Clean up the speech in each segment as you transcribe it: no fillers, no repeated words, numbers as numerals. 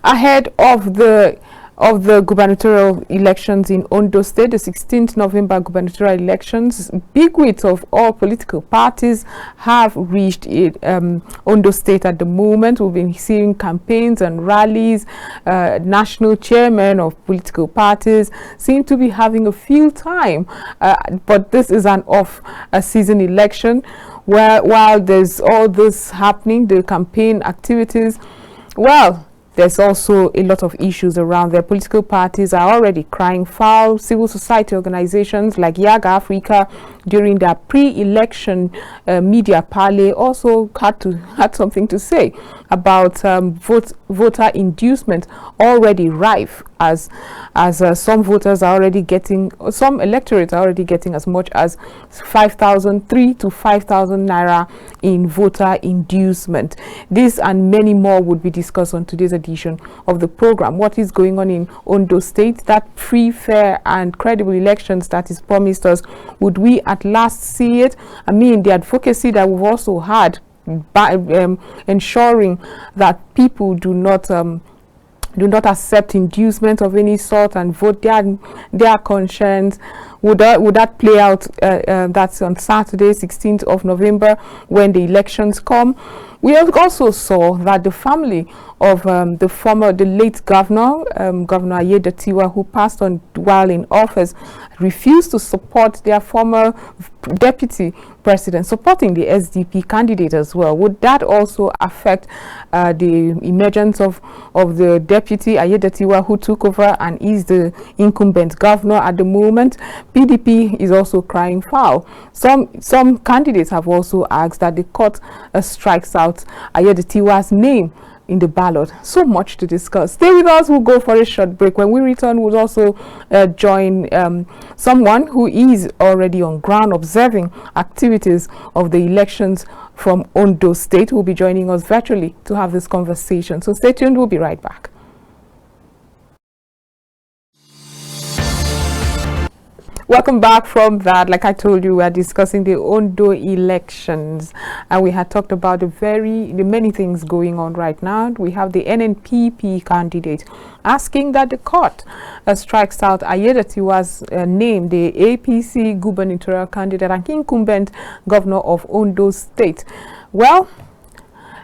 ahead of the gubernatorial elections in Ondo State, the 16th November gubernatorial elections, bigwigs of all political parties have reached Ondo State at the moment. We've been seeing campaigns and rallies. National chairmen of political parties seem to be having a field time, but this is an off-season election where, while there's all this happening, the campaign activities, well, there's also a lot of issues around there. Political parties are already crying foul. Civil society organizations like Yaga Africa, during their pre-election media parley, also had something to say about voter inducement already rife, as some voters are already getting, some electorates are already getting as much as 3 to 5,000 naira in voter inducement. This and many more would be discussed on today's edition of the program. What is going on in Ondo State? That free, fair and credible elections that is promised us, would we at last see it? I mean, the advocacy that we've also had by ensuring that people do not accept inducement of any sort and vote their conscience. Would that play out? That's on Saturday, 16th of November, when the elections come. We also saw that the family of the late governor, Governor Ayedatiwa, who passed on while in office, refused to support their former deputy president, supporting the SDP candidate as well. Would that also affect the emergence of the deputy Ayedatiwa, who took over and is the incumbent governor at the moment? PDP is also crying foul. Some candidates have also asked that the court strikes out Ayedatiwa's name in the ballot. So much to discuss. Stay with us. We'll go for a short break. When we return, we'll also join someone who is already on ground observing activities of the elections from Ondo State, who will be joining us virtually to have this conversation. So stay tuned. We'll be right back. Welcome back from that. Like I told you, we are discussing the Ondo elections, and we had talked about the many things going on right now. We have the NNPP candidate asking that the court strikes out Ayedatiwa's name, the APC gubernatorial candidate and incumbent governor of Ondo State. Well,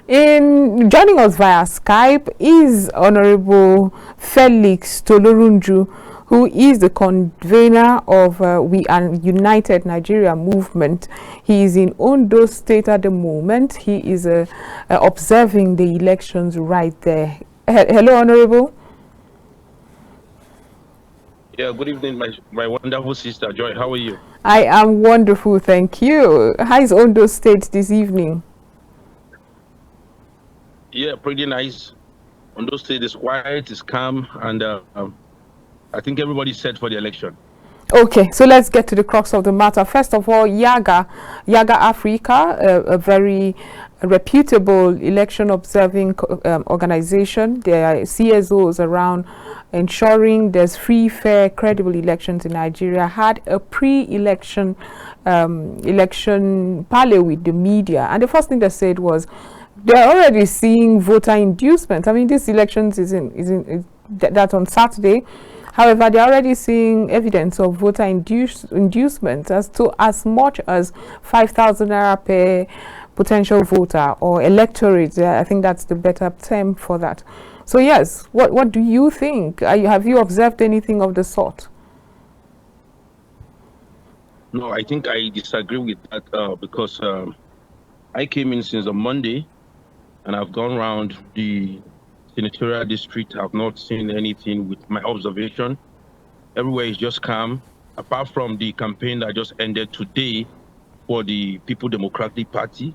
in joining us via Skype is Honorable Felix Tolorunju, who is the convener of We Are United Nigeria movement. He is in Ondo State at the moment. He is observing the elections right there. Hello, Honorable. Yeah, good evening, my wonderful sister Joy. How are you? I am wonderful, thank you. How is Ondo State this evening? Yeah, pretty nice. Ondo State is quiet, it's calm, and I think everybody's set for the election. Okay, so let's get to the crux of the matter. First of all, Yaga Africa, a very reputable election observing organization. There are CSOs around ensuring there's free, fair, credible elections in Nigeria, had a pre-election election parley with the media. And the first thing they said was they're already seeing voter inducement. I mean, this elections that's on Saturday. However, they're already seeing evidence of voter inducement as much as 5,000 naira per potential voter or electorate. I think that's the better term for that. So yes, what do you think? Have you observed anything of the sort? No, I think I disagree with that because I came in since on Monday, and I've gone around the senatorial district. I've not seen anything with my observation. Everywhere is just calm, apart from the campaign that just ended today for the People Democratic Party.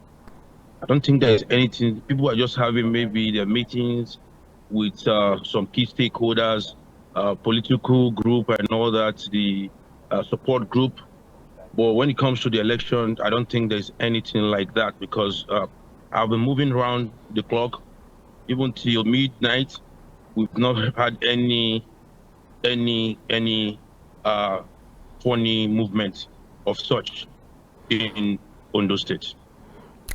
I don't think there's anything. People are just having maybe their meetings with some key stakeholders, political group and all that, the support group. But when it comes to the election, I don't think there's anything like that, because I've been moving around the clock. Even till midnight, we've not had any funny movement of such in Ondo State.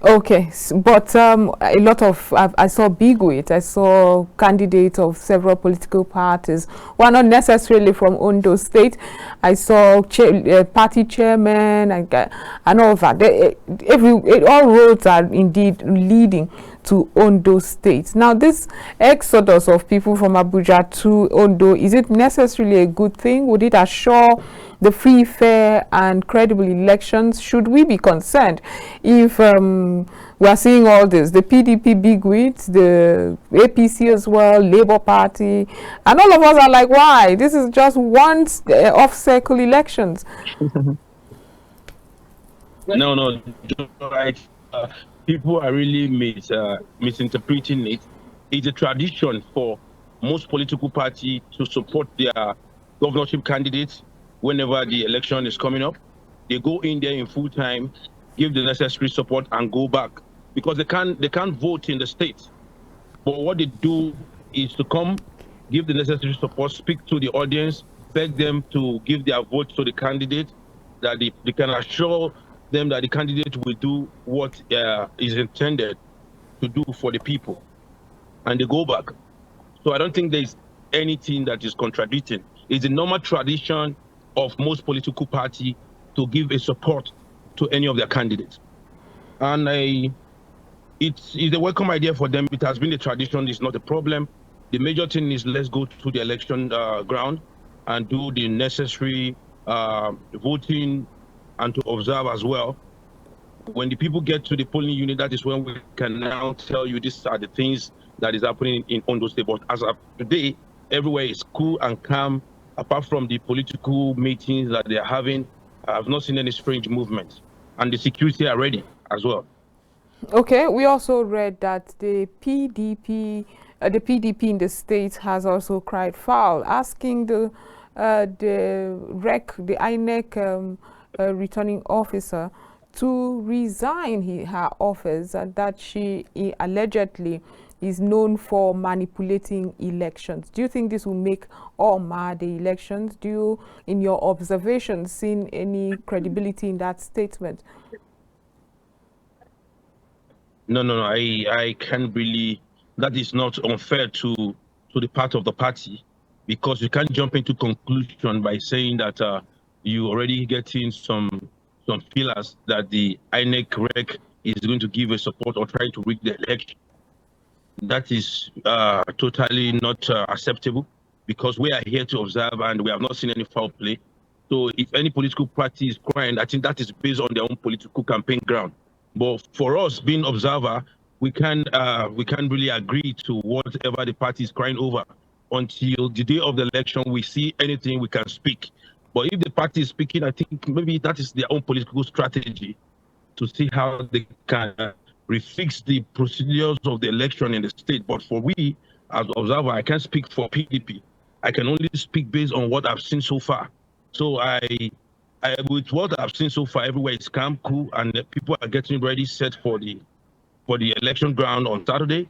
Okay, but a lot of I saw big weight. I saw candidates of several political parties who are not necessarily from Ondo State. I saw party chairmen and all of that. All roads are indeed leading to Ondo State. Now, this exodus of people from Abuja to Ondo, is it necessarily a good thing? Would it assure the free, fair, and credible elections? Should we be concerned if we are seeing all this, the PDP bigwigs, the APC as well, Labour Party, and all of us are like, why? This is just one off-cycle elections. No, right. People are really misinterpreting it. It's a tradition for most political parties to support their governorship candidates whenever the election is coming up. They go in there in full time, give the necessary support, and go back because they can't vote in the state. But what they do is to come, give the necessary support, speak to the audience, beg them to give their vote to the candidate, that they can assure them that the candidate will do what is intended to do for the people, and they go back. So I don't think there's anything that is contradicting. It's a normal tradition of most political parties to give a support to any of their candidates. And it's a welcome idea for them. It has been a tradition. It's not a problem. The major thing is let's go to the election ground and do the necessary voting and to observe as well. When the people get to the polling unit, that is when we can now tell you these are the things that is happening in Ondo State. But as of today, everywhere is cool and calm. Apart from the political meetings that they are having, I have not seen any strange movements. And the security are ready as well. Okay, we also read that the PDP in the state has also cried foul, asking the INEC returning officer to resign her office, and that she allegedly is known for manipulating elections. Do you think this will make or mar the elections? Do you, in your observations, seen any credibility in that statement? No. I can't really. That is not unfair to the part of the party, because you can't jump into conclusion by saying that you already getting some feelers that the INEC rec is going to give a support or try to rig the election. That is totally not acceptable, because we are here to observe and we have not seen any foul play. So if any political party is crying, I think that is based on their own political campaign ground. But for us, being observer, we can't really agree to whatever the party is crying over until the day of the election. We see anything, we can speak. But if the party is speaking, I think maybe that is their own political strategy to see how they can refix the procedures of the election in the state. But for we, as observer, I can't speak for PDP. I can only speak based on what I've seen so far. So with what I've seen so far, everywhere is calm, cool, and people are getting ready, set for the election ground on Saturday.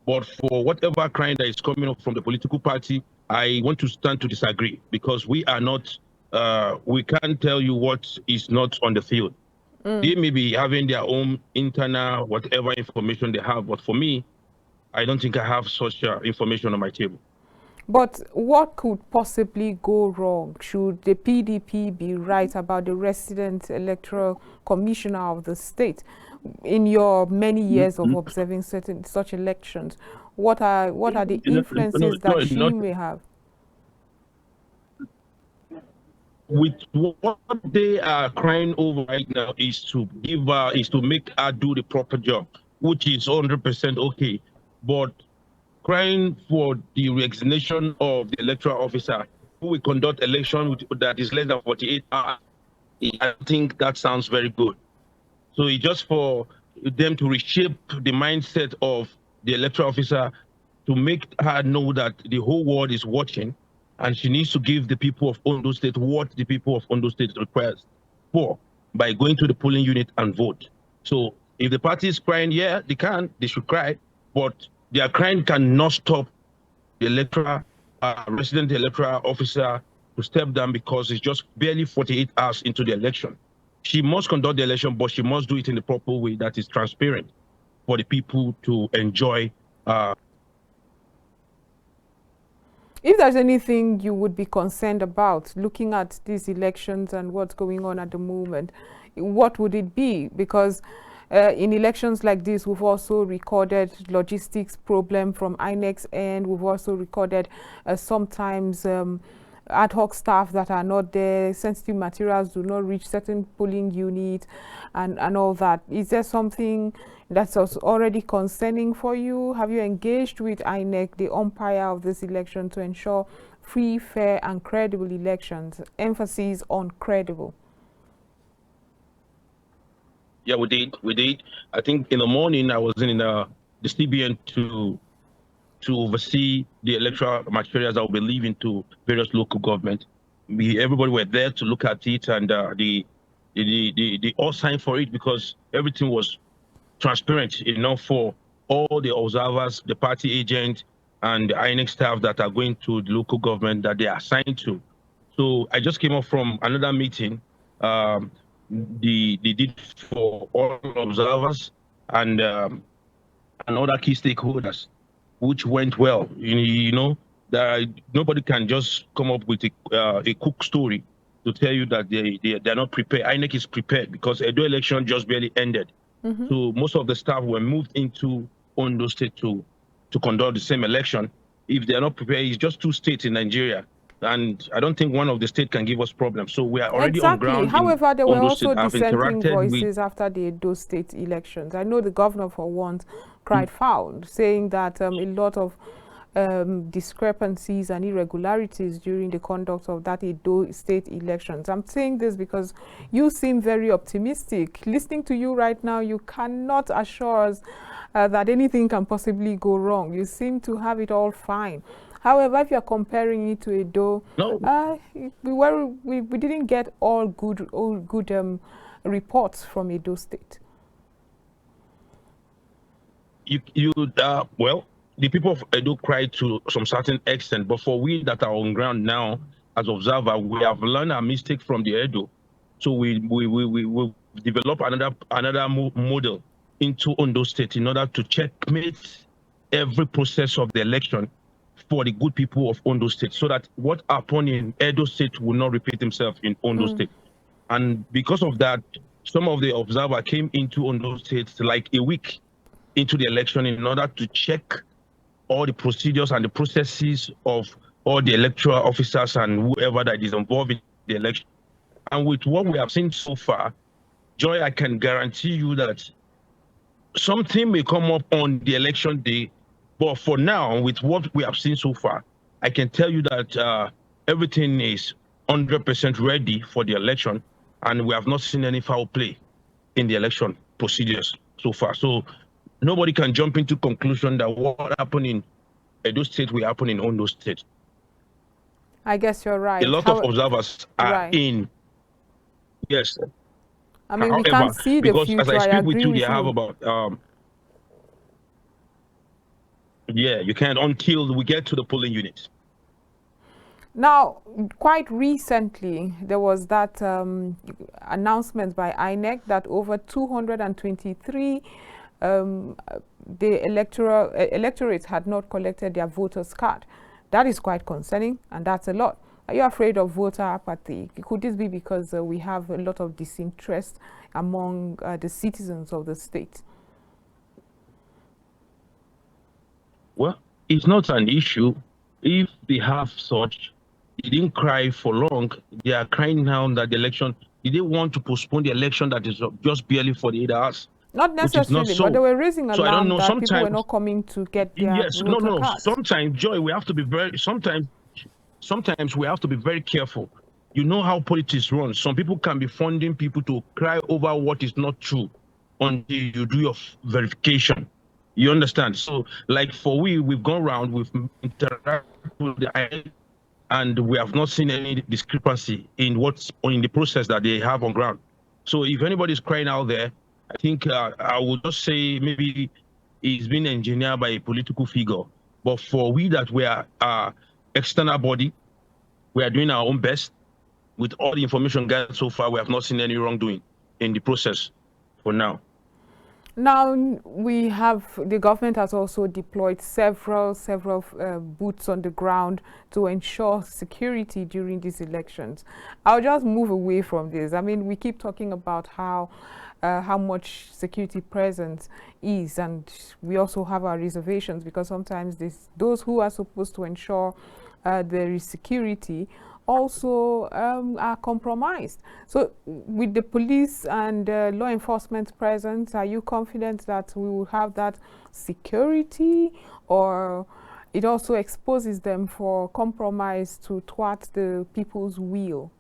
But for whatever crime that is coming up from the political party, I want to stand to disagree, because we are not, we can't tell you what is not on the field. They may be having their own internal, whatever information they have, but for me, I don't think I have such information on my table. But what could possibly go wrong? Should the PDP be right about the resident electoral commissioner of the state? In your many years of observing such elections, what are the influences that she may have? With what they are crying over right now is to make her do the proper job, which is 100% okay. But crying for the resignation of the electoral officer who will conduct election that is less than 48 hours, I think that sounds very good. So it's just for them to reshape the mindset of the electoral officer, to make her know that the whole world is watching, and she needs to give the people of Ondo State what the people of Ondo State requires for, by going to the polling unit and vote. So if the party is crying, yeah, they should cry, but their crying cannot stop the resident electoral officer to step down, because it's just barely 48 hours into the election. she must conduct the election, but she must do it in the proper way that is transparent for the people to enjoy. If there's anything you would be concerned about looking at these elections and what's going on at the moment, what would it be? Because in elections like this, we've also recorded logistics problem from INEC's end. We've also recorded sometimes ad hoc staff that are not there, sensitive materials do not reach certain polling units and all that. Is there something that's also already concerning for you? Have you engaged with INEC, the umpire of this election, to ensure free, fair and credible elections? Emphasis on credible. Yeah, we did. I think in the morning I was in the CBN to oversee the electoral materials that will be leaving to various local government. Everybody were there to look at it, and they all signed for it because everything was transparent enough for all the observers, the party agent, and the INEC staff that are going to the local government that they are assigned to. So I just came up from another meeting. They did for all observers and other key stakeholders, which went well. You know that nobody can just come up with a cook story to tell you that they're not prepared. INEC is prepared because Edo election just barely ended. So most of the staff were moved into Ondo State to conduct the same election. If they're not prepared, it's just 2 states in Nigeria. And I don't think one of the states can give us problems. So we are already on ground. However, there were also State. dissenting voices after the Edo State elections. I know the governor for once cried foul, saying that a lot of discrepancies and irregularities during the conduct of that Edo State elections. I'm saying this because you seem very optimistic. Listening to you right now, you cannot assure us that anything can possibly go wrong. You seem to have it all fine. However, if you're comparing it to Edo, no. we didn't get all good reports from Edo State. Well, the people of Edo cried to some certain extent, but for we that are on ground now as observer, we have learned our mistake from the Edo. So we develop another model into Ondo State in order to checkmate every process of the election for the good people of Ondo State, so that what happened in Edo State will not repeat himself in Ondo State. And because of that, some of the observers came into Ondo State like a week into the election in order to check all the procedures and the processes of all the electoral officers and whoever that is involved in the election. And with what we have seen so far, Joy, I can guarantee you that something may come up on the election day. But for now, with what we have seen so far, I can tell you that everything is 100% ready for the election, and we have not seen any foul play in the election procedures so far. So nobody can jump into conclusion that what happened in Edo State will happen in Ondo State. I guess you're right. A lot of observers are in. Yes. I mean, we can't see the future. Because as I speak with you, they have about yeah, you can't until we get to the polling units. Now, quite recently, there was that announcement by INEC that over 223 the electorate had not collected their voters' card. That is quite concerning, and that's a lot. Are you afraid of voter apathy? Could this be because we have a lot of disinterest among the citizens of the state? Well, it's not an issue. If they have such, they didn't cry for long. They are crying now that the election, did they want to postpone the election that is just barely for the 8 hours? Not necessarily, but they were raising alarm that sometimes people were not coming to get their voter cards. Sometimes, Joy, we have to be sometimes we have to be very careful. You know how politics runs. Some people can be funding people to cry over what is not true until you do your verification. You understand? So, like we've gone around, we've interacted with the INEC, and we have not seen any discrepancy in the process that they have on ground. So, if anybody is crying out there, I think I would just say maybe it's been engineered by a political figure. But for we that we are external body, we are doing our own best. With all the information gathered so far, we have not seen any wrongdoing. in the process for now. Now the government has also deployed several boots on the ground to ensure security during these elections. I'll just move away from this. I mean, we keep talking about how much security presence is, and we also have our reservations because sometimes those who are supposed to ensure there is security also are compromised. So with the police and law enforcement presence, are you confident that we will have that security, or it also exposes them for compromise to thwart the people's will?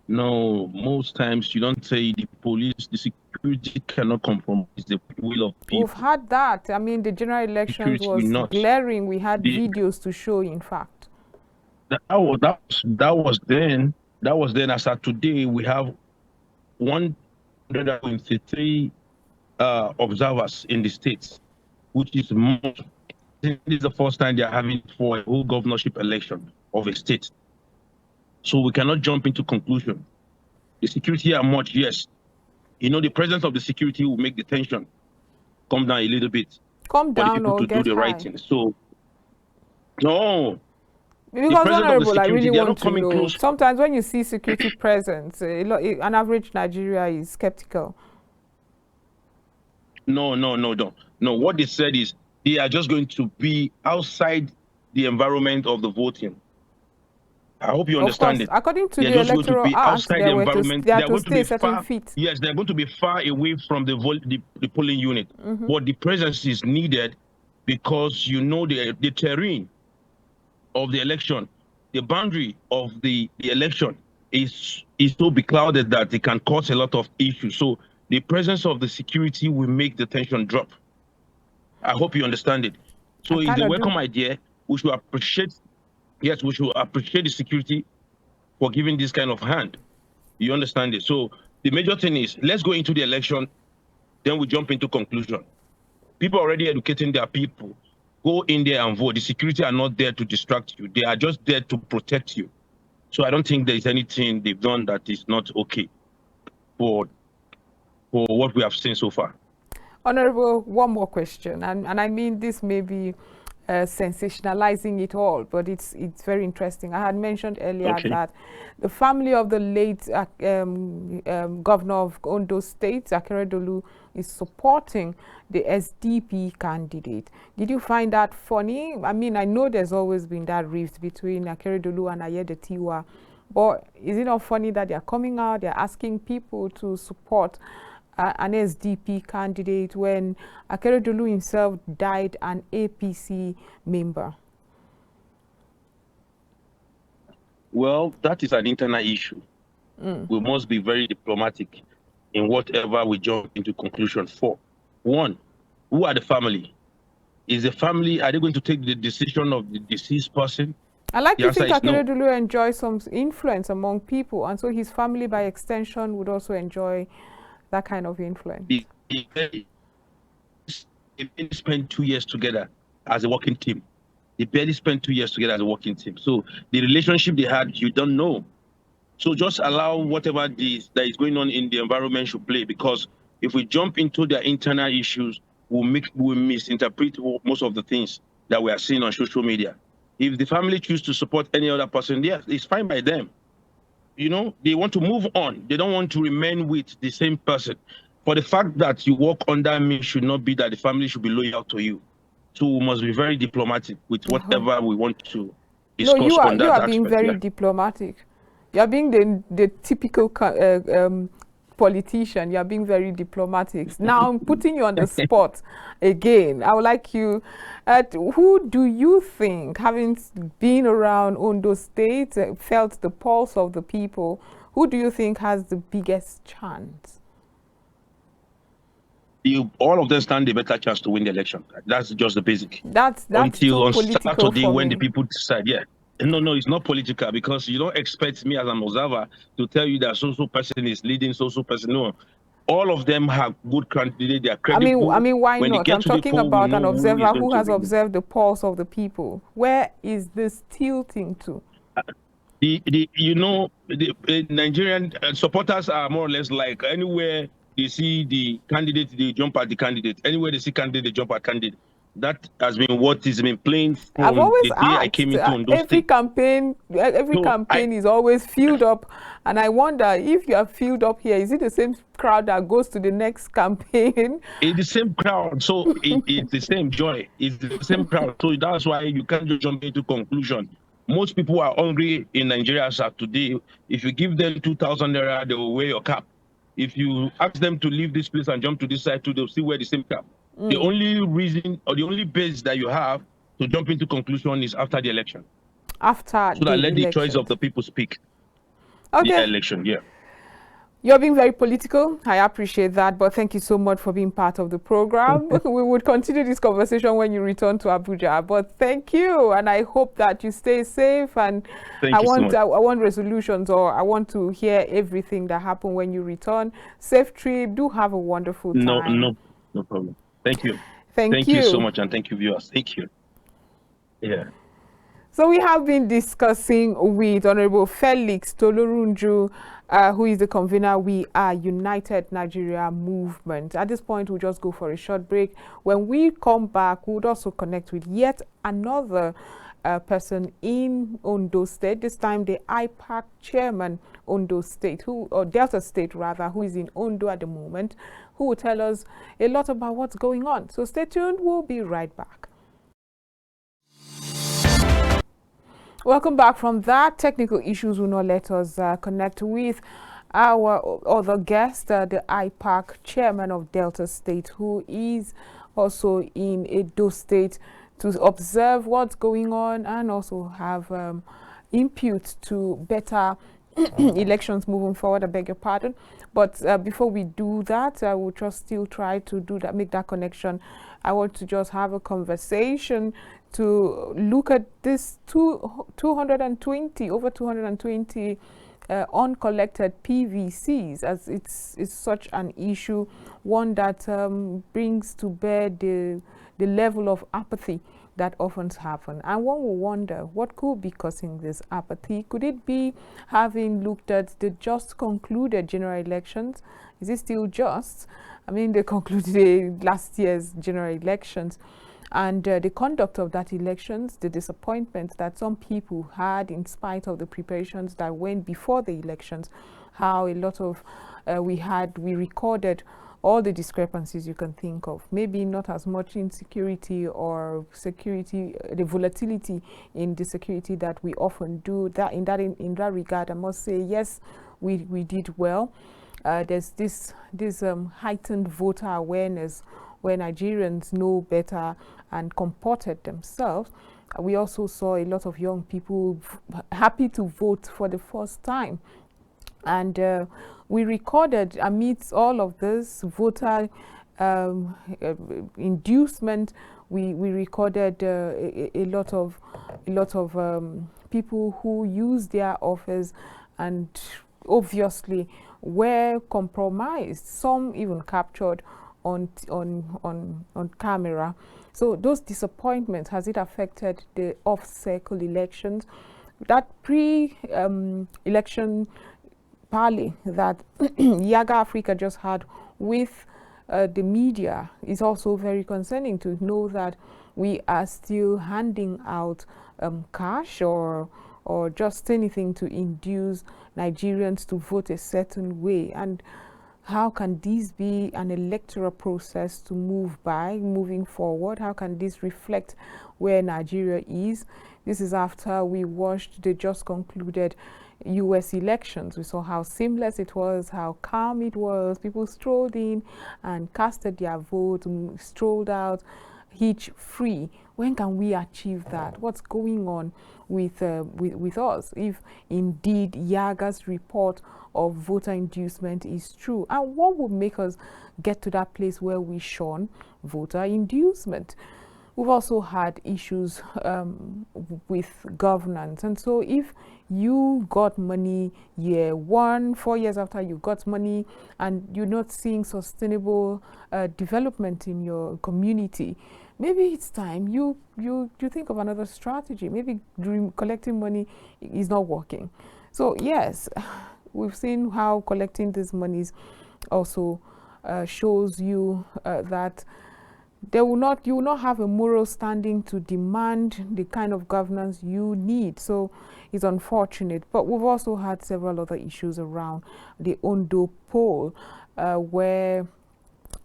No, most times you don't say the police, the security cannot compromise the will of people. We've had that. I mean, the general elections was glaring. We had videos to show, in fact. That was then. That was then. As of today, we have 123 observers in the states, which is more. This is the first time they are having for a whole governorship election of a state. So we cannot jump into conclusion. The security are much, yes. You know, the presence of the security will make the tension come down a little bit. Come down for the people or to get do the high. right thing. So, no. Because Honorable, I really want to know. Close. Sometimes when you see security presence, an average Nigeria is skeptical. No. What they said is they are just going to be outside the environment of the voting. I hope you understand it. According to the Electoral Act, they are to stay certain feet. Yes, they're going to be far away from the polling unit. But the presence is needed because you know the terrain of the election, the boundary of the election is so beclouded that it can cause a lot of issues. So the presence of the security will make the tension drop. I hope you understand it. So it's a welcome idea. We should appreciate. Yes, we should appreciate the security for giving this kind of hand. You understand it? So the major thing is, let's go into the election, then we jump into conclusion. People are already educating their people. Go in there and vote. The security are not there to distract you. They are just there to protect you. So I don't think there is anything they've done that is not okay for what we have seen so far. Honorable, one more question, and I mean this may be sensationalizing it all, but it's very interesting. I had mentioned earlier that the family of the late governor of Ondo State, Akeredolu, is supporting the SDP candidate. Did you find that funny? I mean, I know there's always been that rift between Akeredolu and Ayedatiwa, but is it not funny that they're coming out, they're asking people to support an SDP candidate when Akeredolu himself died an APC member? Well, that is an internal issue. We must be very diplomatic in whatever we jump into conclusion for. One, who are the family? Is the family, are they going to take the decision of the deceased person? I like to think Akeredolu enjoys some influence among people, and so his family by extension would also enjoy that kind of influence. They spent 2 years together as a working team. They barely spent 2 years together as a working team. So the relationship they had, you don't know. So just allow whatever that is going on in the environment should play, because if we jump into their internal issues, we'll misinterpret most of the things that we are seeing on social media. If the family choose to support any other person, yes, it's fine by them. You know, they want to move on. They don't want to remain with the same person. For the fact that you work under me should not be that the family should be loyal to you. So we must be very diplomatic with whatever we want to discuss. No, you are being very diplomatic. You are being the typical politician. You are being very diplomatic. Now I'm putting you on the spot again. I would like you, who do you think, having been around Ondo State, felt the pulse of the people, who do you think has the biggest chance? All of them stand a better chance to win the election. That's just the basic. That's until on Saturday when me. the people decide. Yeah. No, it's not political, because you don't expect me as an observer to tell you that so-so person is leading so-so person. No, all of them have good candidates. They are credible. I mean, why not? I'm talking about an observer who has observed the pulse of the people. Where is this tilting to? the Nigerian supporters are more or less like anywhere they see the candidate, they jump at the candidate. Anywhere they see candidate, they jump at candidate. That has been what has been playing I've from always the day I came asked, into Ondo every State. campaign, So is always filled up, and I wonder if you are filled up here, is it the same crowd that goes to the next campaign? it's the same crowd, so it's the same joy. It's the same crowd, so that's why you can't just jump into conclusion. Most people are hungry in Nigeria as of today. If you give them 2,000 naira, they will wear your cap. If you ask them to leave this place and jump to this side too, they'll still wear the same cap. The only reason or the only base that you have to jump into conclusion is after the election. After So the that let the choice elections. of the people speak. Okay. The election, yeah. You're being very political. I appreciate that, but thank you so much for being part of the program. We would continue this conversation when you return to Abuja, but thank you, and I hope that you stay safe. And I want resolutions, or I want to hear everything that happened when you return. Safe trip. Do have a wonderful time. No problem. Thank you. Thank you so much, and thank you, viewers. Thank you. Yeah. So we have been discussing with Honorable Felix Tolorunju, who is the convener We Are United Nigeria Movement. At this point, we'll just go for a short break. When we come back, we'll also connect with yet another person in Ondo State, this time the IPAC chairman, Ondo State, or Delta State rather, who is in Ondo at the moment, who will tell us a lot about what's going on. So stay tuned, we'll be right back. Welcome back from that. Technical issues will not let us connect with our other guest, the IPAC chairman of Delta State, who is also in Edo State to observe what's going on and also have input to better elections moving forward. I beg your pardon. But before we do that, I will just still try to do that, make that connection. I want to just have a conversation to look at this 220, over 220 uncollected PVCs, as it's such an issue, one that brings to bear the level of apathy that often happen. And one will wonder what could be causing this apathy. Could it be having looked at the just concluded general elections? Is it still just? I mean, they concluded last year's general elections. And the conduct of that elections, the disappointment that some people had in spite of the preparations that went before the elections, how a lot of, we recorded all the discrepancies you can think of. Maybe not as much insecurity or security, the volatility in the security that we often do. In that regard, I must say, yes, we did well. There's this heightened voter awareness where Nigerians know better and comported themselves. We also saw a lot of young people happy to vote for the first time. And we recorded, amidst all of this voter inducement, we recorded a lot of people who used their office and obviously were compromised, some even captured on camera. So those disappointments, has it affected the off-cycle elections? That pre-election parley that Yaga Africa just had with the media is also very concerning, to know that we are still handing out cash or just anything to induce Nigerians to vote a certain way. And how can this be an electoral process to moving forward? How can this reflect where Nigeria is? This is after we watched the just concluded US elections. We saw how seamless it was, how calm it was. People strolled in and casted their vote, strolled out, hitch free. When can we achieve that? What's going on with us if indeed Yaga's report of voter inducement is true? And what would make us get to that place where we shun voter inducement? We've also had issues with governance. And so if you got money year one, 4 years after you got money, and you're not seeing sustainable development in your community, maybe it's time you think of another strategy. Maybe collecting money is not working. So yes, we've seen how collecting these monies also shows you that you will not have a moral standing to demand the kind of governance you need. So it's unfortunate. But we've also had several other issues around the Ondo poll, where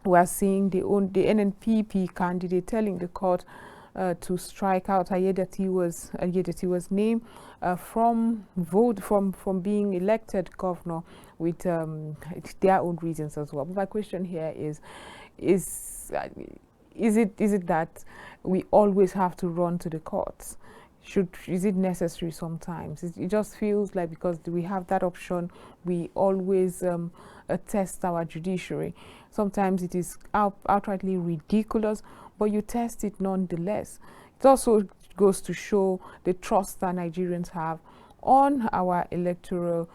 we are seeing the NNPP candidate telling the court to strike out Ayedatiwa's name from being elected governor with their own reasons as well. But my question here is it that we always have to run to the courts? Is it necessary sometimes? It just feels like because we have that option, we always test our judiciary. Sometimes it is outrightly ridiculous, but you test it nonetheless. It also goes to show the trust that Nigerians have on our electoral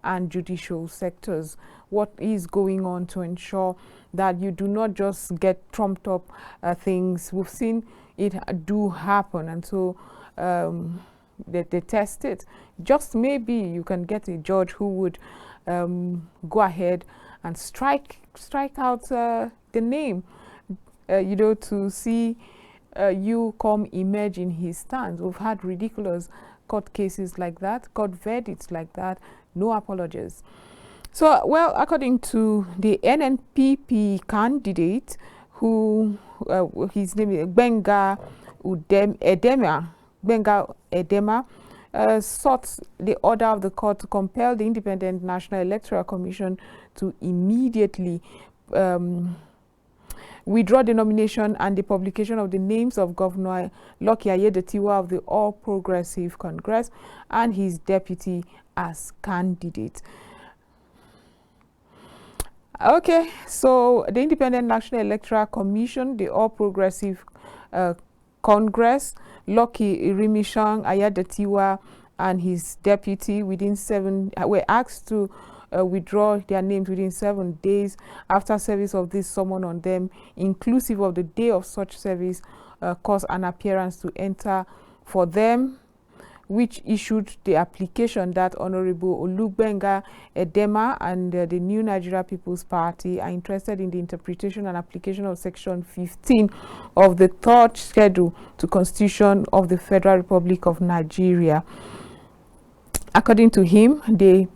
and judicial sectors. What is going on to ensure that you do not just get trumped up things. We've seen it do happen, and so they test it. Just maybe you can get a judge who would go ahead and strike out the name, to see you come emerge in his stance. We've had ridiculous court cases like that, court verdicts like that, no apologies. So, well, according to the NNPP candidate, who his name is Benga Edema, sought the order of the court to compel the Independent National Electoral Commission to immediately withdraw the nomination and the publication of the names of Governor Lucky Ayedatiwa of the All Progressive Congress and his deputy as candidate. Okay, so the Independent National Electoral Commission, the All Progressive Congress, Lucky Irimishang Ayedatiwa and his deputy were asked to withdraw their names within 7 days after service of this summon on them, inclusive of the day of such service, cause an appearance to enter for them, which issued the application that Honorable Olubenga Edema and the New Nigeria People's Party are interested in the interpretation and application of Section 15 of the third schedule to Constitution of the Federal Republic of Nigeria. According to him, the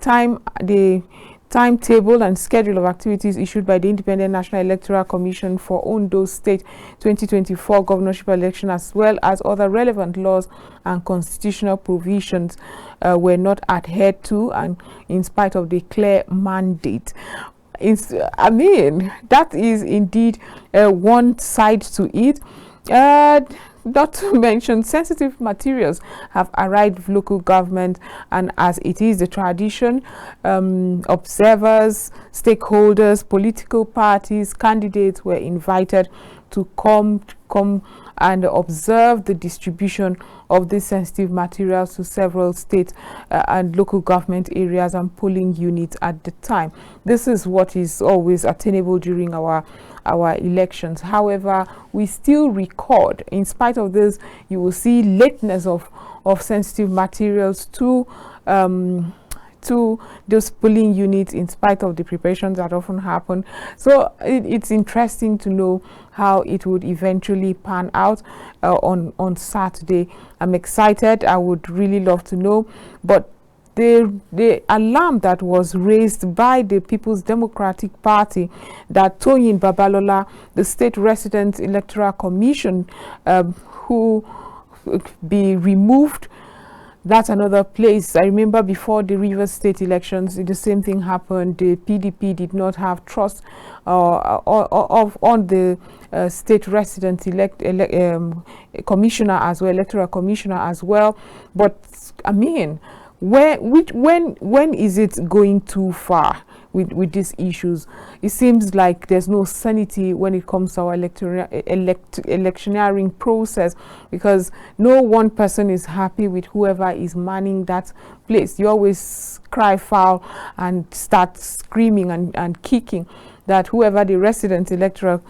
timetable and schedule of activities issued by the Independent National Electoral Commission for Ondo State 2024 governorship election, as well as other relevant laws and constitutional provisions, were not adhered to, and in spite of the clear mandate. That is indeed one side to it. Not to mention, sensitive materials have arrived local government, and as it is the tradition, observers, stakeholders, political parties, candidates were invited to come and observe the distribution of these sensitive materials to several state and local government areas and polling units at the time. This is what is always attainable during our elections. However, we still record, in spite of this, you will see lateness of sensitive materials to those polling units, in spite of the preparations that often happen. So it's interesting to know how it would eventually pan out on Saturday. I'm excited. I would really love to know, but the alarm that was raised by the People's Democratic Party that Toyin Babalola, the state resident electoral commission, who be removed, that's another place. I remember before the Rivers State elections, the same thing happened. The PDP did not have trust on the state resident commissioner as well, electoral commissioner as well. But when is it going too far with these issues? It seems like there's no sanity when it comes to our electioneering process, because no one person is happy with whoever is manning that place. You always cry foul and start screaming and kicking. that whoever the resident electoral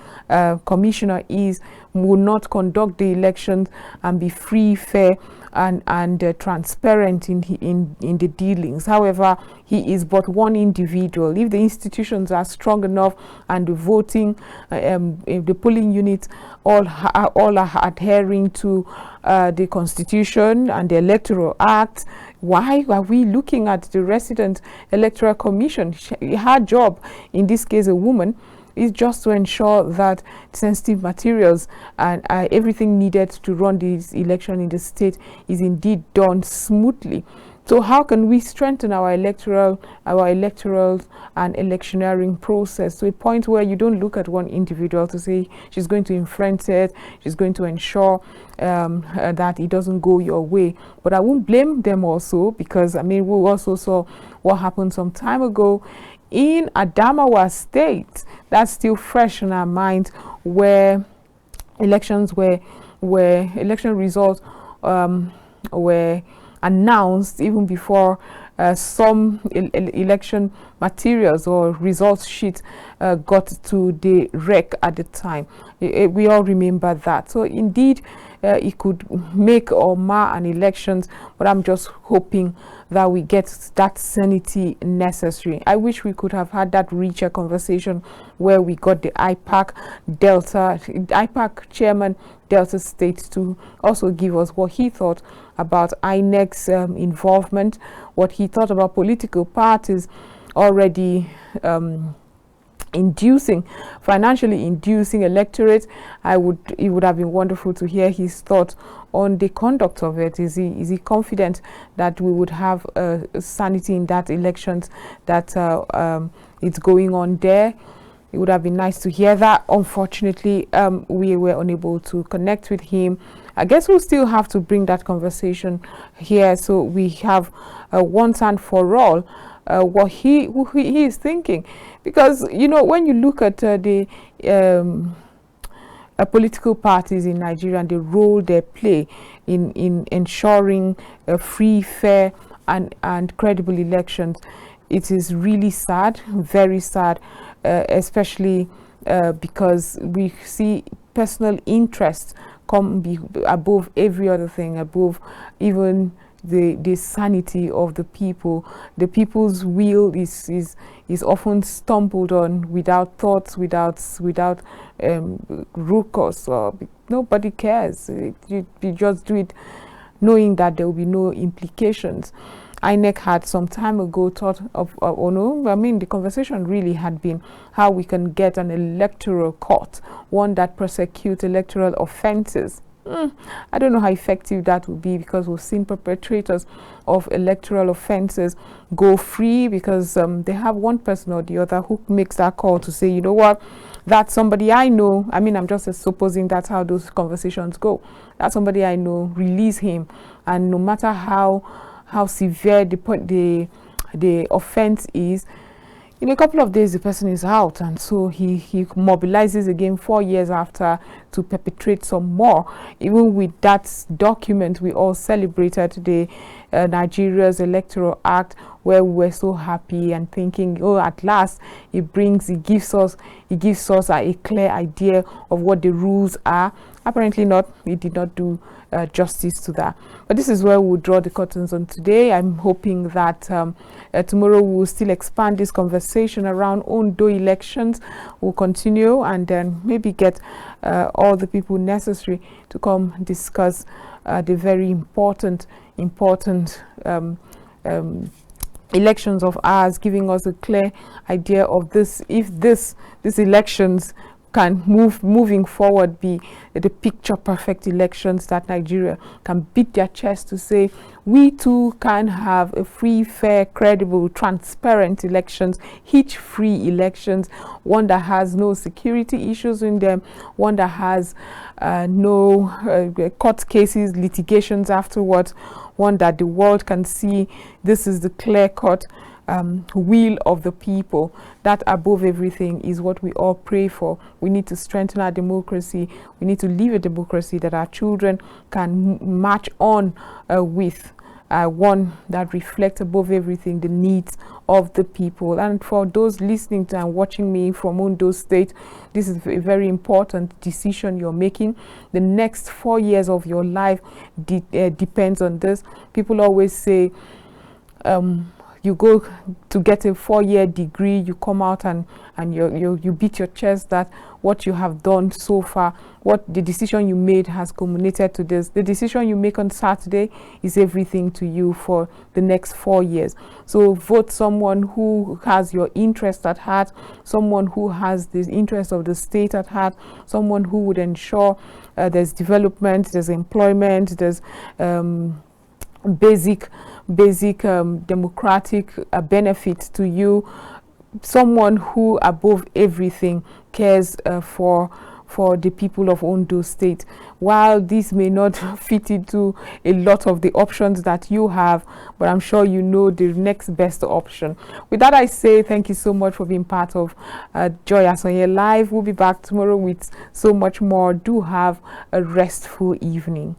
commissioner is will not conduct the elections and be free, fair, and transparent in the dealings. However, he is but one individual. If the institutions are strong enough and the voting, if the polling units all are adhering to the Constitution and the Electoral Act, why are we looking at the resident electoral commission? Her job, in this case a woman, is just to ensure that sensitive materials and everything needed to run this election in the state is indeed done smoothly. So how can we strengthen our electoral and electioneering process to a point where you don't look at one individual to say she's going to influence it, she's going to ensure that it doesn't go your way? But I won't blame them also, because I mean, we also saw what happened some time ago in Adamawa State. That's still fresh in our minds, where election results were announced even before some election materials or results sheet got to the rec at the time. We all remember that. So indeed, it could make or mar an elections, but I'm just hoping that we get that sanity necessary. I wish we could have had that richer conversation where we got the IPAC chairman Delta State to also give us what he thought about INEC's involvement, what he thought about political parties already financially inducing electorate. It would have been wonderful to hear his thoughts on the conduct of it. Is he confident that we would have sanity in that elections that it's going on there? It would have been nice to hear that. Unfortunately, we were unable to connect with him. I guess we'll still have to bring that conversation here, so we have once and for all what he is thinking. Because, you know, when you look at the political parties in Nigeria and the role they play in ensuring free, fair, and credible elections, it is really sad, very sad, especially because we see personal interests come above every other thing, above even the sanity of the people. The people's will is often stumbled on without thoughts, without root cause. Nobody cares. You just do it knowing that there will be no implications. INEC had some time ago thought of, the conversation really had been how we can get an electoral court, one that prosecutes electoral offenses. I don't know how effective that would be, because we've seen perpetrators of electoral offenses go free because they have one person or the other who makes that call to say, you know what, that's somebody I know. I mean, I'm just supposing that's how those conversations go. That's somebody I know, release him. And no matter how severe the offense is, in a couple of days the person is out, and so he mobilizes again 4 years after to perpetrate some more. Even with that document, we all celebrated the Nigeria's Electoral Act, where we were so happy and thinking, oh, at last it gives us a clear idea of what the rules are. Apparently not. It did not do justice to that. But this is where we'll draw the curtains on today. I'm hoping that tomorrow we'll still expand this conversation around Ondo elections. We'll continue and then maybe get all the people necessary to come discuss the very important elections of ours, giving us a clear idea of this, if these elections can moving forward be the picture perfect elections that Nigeria can beat their chest to say we too can have a free, fair, credible, transparent elections, hitch-free elections, one that has no security issues in them, one that has no court cases, litigations afterwards, one that the world can see this is the clear-cut will of the people. That above everything is what we all pray for. We need to strengthen our democracy. We need to live a democracy that our children can march on with. one that reflects above everything the needs of the people. And for those listening to and watching me from Ondo State, this is a very important decision you're making. The next 4 years of your life depends on this. People always say, you go to get a 4-year degree, you come out and you beat your chest that what you have done so far, what the decision you made has culminated to this. The decision you make on Saturday is everything to you for the next 4 years. So vote someone who has your interest at heart, someone who has the interest of the state at heart, someone who would ensure there's development, there's employment, there's basic democratic benefits to you, someone who above everything cares for the people of Ondo State. While this may not fit into a lot of the options that you have, but I'm sure you know the next best option. With that, I say thank you so much for being part of Joy Asonye Live. We'll be back tomorrow with so much more. Do have a restful evening.